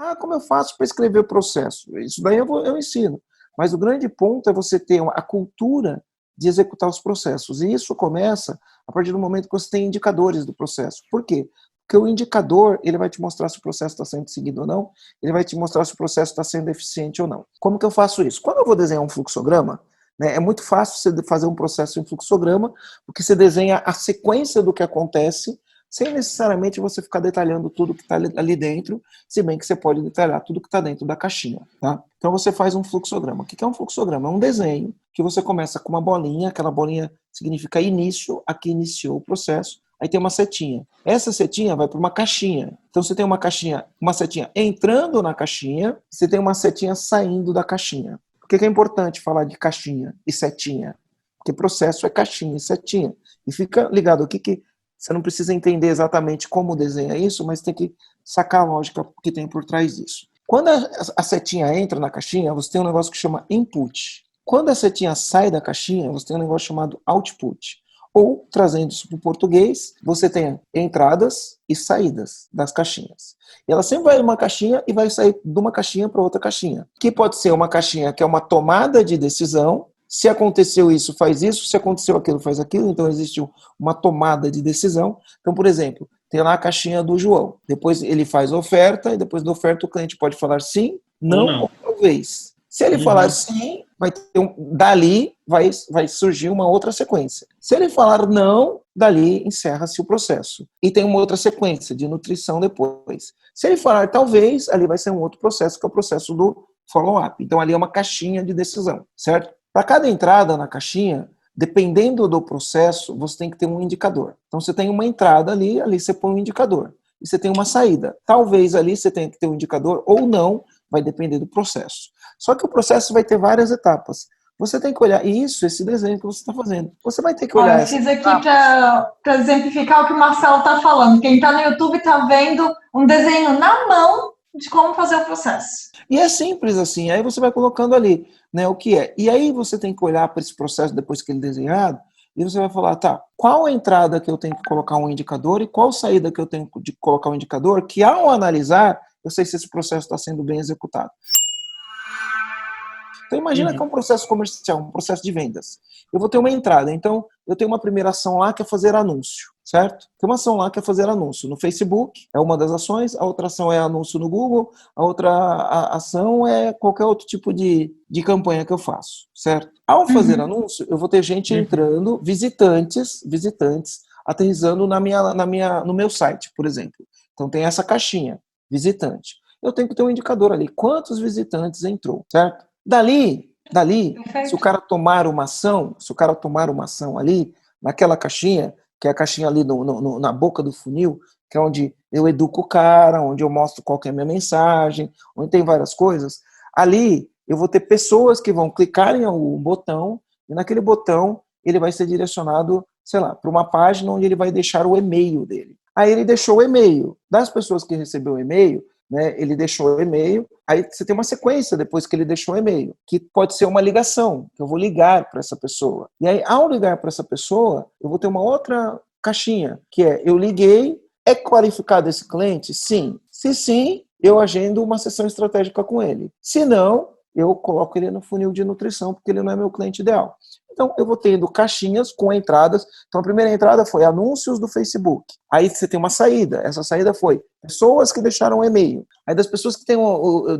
Ah, como eu faço para escrever o processo? Isso daí eu ensino. Mas o grande ponto é você ter a cultura de executar os processos. E isso começa a partir do momento que você tem indicadores do processo. Por quê? Porque o indicador, ele vai te mostrar se o processo está sendo seguido ou não, ele vai te mostrar se o processo está sendo eficiente ou não. Como que eu faço isso? Quando eu vou desenhar um fluxograma, né, é muito fácil você fazer um processo em fluxograma, porque você desenha a sequência do que acontece, sem necessariamente você ficar detalhando tudo que está ali dentro, se bem que você pode detalhar tudo que está dentro da caixinha. Tá? Então você faz um fluxograma. O que é um fluxograma? É um desenho que você começa com uma bolinha, aquela bolinha significa início, aqui iniciou o processo, aí tem uma setinha. Essa setinha vai para uma caixinha. Então você tem uma caixinha, uma setinha entrando na caixinha, você tem uma setinha saindo da caixinha. Por que é importante falar de caixinha e setinha? Porque processo é caixinha e setinha. E fica ligado aqui que você não precisa entender exatamente como desenha isso, mas tem que sacar a lógica que tem por trás disso. Quando a setinha entra na caixinha, você tem um negócio que chama input. Quando a setinha sai da caixinha, você tem um negócio chamado output. Ou, trazendo isso para o português, você tem entradas e saídas das caixinhas. E ela sempre vai de uma caixinha e vai sair de uma caixinha para outra caixinha. Que pode ser uma caixinha que é uma tomada de decisão. Se aconteceu isso, faz isso. Se aconteceu aquilo, faz aquilo. Então, existe uma tomada de decisão. Então, por exemplo, tem lá a caixinha do João. Depois ele faz a oferta e depois da oferta o cliente pode falar sim, não ou talvez. Se ele falar sim, vai ter dali vai surgir uma outra sequência. Se ele falar não, dali encerra-se o processo. E tem uma outra sequência de nutrição depois. Se ele falar talvez, ali vai ser um outro processo, que é o processo do follow-up. Então ali é uma caixinha de decisão, certo? Para cada entrada na caixinha, dependendo do processo, você tem que ter um indicador. Então você tem uma entrada ali você põe um indicador. E você tem uma saída. Talvez ali você tenha que ter um indicador ou não, vai depender do processo. Só que o processo vai ter várias etapas. Você tem que olhar isso, esse desenho que você está fazendo. Você vai ter que olhar. Eu fiz aqui para exemplificar o que o Marcelo está falando. Quem está no YouTube está vendo um desenho na mão de como fazer o processo. E é simples assim. Aí você vai colocando ali, né, o que é. E aí você tem que olhar para esse processo depois que ele é desenhado e você vai falar, tá, qual a entrada que eu tenho que colocar um indicador e qual saída que eu tenho de colocar um indicador, que ao analisar, eu sei se esse processo está sendo bem executado. Então imagina que é um processo comercial, um processo de vendas. Eu vou ter uma entrada, então eu tenho uma primeira ação lá que é fazer anúncio, certo? Tem uma ação lá que é fazer anúncio no Facebook, é uma das ações, a outra ação é anúncio no Google, a outra ação é qualquer outro tipo de campanha que eu faço, certo? Ao fazer anúncio, eu vou ter gente entrando, visitantes aterrissando no meu site, por exemplo. Então tem essa caixinha, visitante. Eu tenho que ter um indicador ali, quantos visitantes entrou, certo? Dali, se o cara tomar uma ação, ali, naquela caixinha, que é a caixinha ali na boca do funil, que é onde eu educo o cara, onde eu mostro qual que é a minha mensagem, onde tem várias coisas, ali eu vou ter pessoas que vão clicar em um botão, e naquele botão ele vai ser direcionado, sei lá, para uma página onde ele vai deixar o e-mail dele. Aí ele deixou o e-mail. Das pessoas que recebeu o e-mail, né, ele deixou o e-mail, aí você tem uma sequência depois que ele deixou o e-mail, que pode ser uma ligação, que eu vou ligar para essa pessoa. E aí, ao ligar para essa pessoa, eu vou ter uma outra caixinha, que é, eu liguei, é qualificado esse cliente? Sim. Se sim, eu agendo uma sessão estratégica com ele. Se não, eu coloco ele no funil de nutrição, porque ele não é meu cliente ideal. Então, eu vou tendo caixinhas com entradas. Então, a primeira entrada foi anúncios do Facebook. Aí você tem uma saída. Essa saída foi pessoas que deixaram e-mail. Aí das pessoas que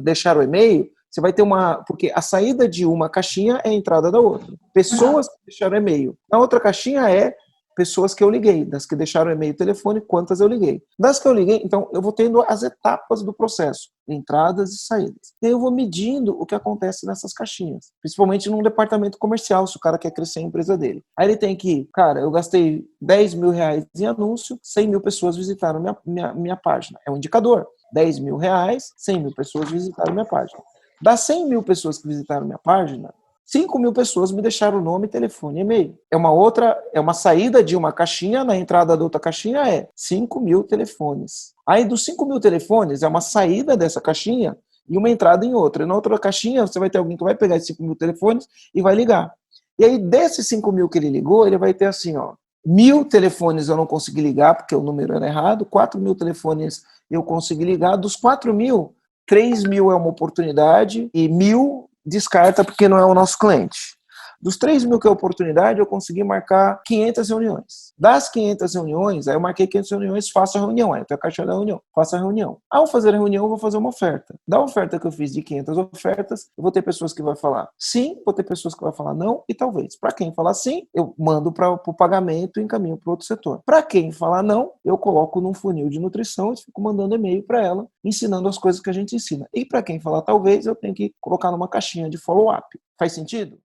deixaram e-mail, você vai ter uma... Porque a saída de uma caixinha é a entrada da outra. Pessoas que deixaram e-mail. Na outra caixinha é pessoas que eu liguei. Das que deixaram e-mail e telefone, quantas eu liguei. Das que eu liguei, então eu vou tendo as etapas do processo. Entradas e saídas. E eu vou medindo o que acontece nessas caixinhas. Principalmente num departamento comercial, se o cara quer crescer a empresa dele. Aí ele tem que, cara, eu gastei 10 mil reais em anúncio, 100 mil pessoas visitaram minha página. É um indicador. 10 mil reais, 100 mil pessoas visitaram minha página. Das 100 mil pessoas que visitaram minha página, 5 mil pessoas me deixaram nome, telefone e e-mail. É uma saída de uma caixinha, na entrada da outra caixinha é 5 mil telefones. Aí dos 5 mil telefones é uma saída dessa caixinha e uma entrada em outra. E na outra caixinha você vai ter alguém que vai pegar esses 5 mil telefones e vai ligar. E aí desses 5 mil que ele ligou, ele vai ter assim, ó, 1.000 telefones eu não consegui ligar porque o número era errado, 4 mil telefones eu consegui ligar, dos 4 mil, 3 mil é uma oportunidade e 1.000 descarta porque não é o nosso cliente. Dos 3 mil que é oportunidade, eu consegui marcar 500 reuniões. Das 500 reuniões, aí eu marquei 500 reuniões, faço a reunião. Aí eu tenho a caixa da reunião, faço a reunião. Ao fazer a reunião, eu vou fazer uma oferta. Da oferta que eu fiz de 500 ofertas, eu vou ter pessoas que vão falar sim, vou ter pessoas que vão falar não e talvez. Para quem falar sim, eu mando para o pagamento e encaminho para outro setor. Para quem falar não, eu coloco num funil de nutrição e fico mandando e-mail para ela, ensinando as coisas que a gente ensina. E para quem falar talvez, eu tenho que colocar numa caixinha de follow-up. Faz sentido?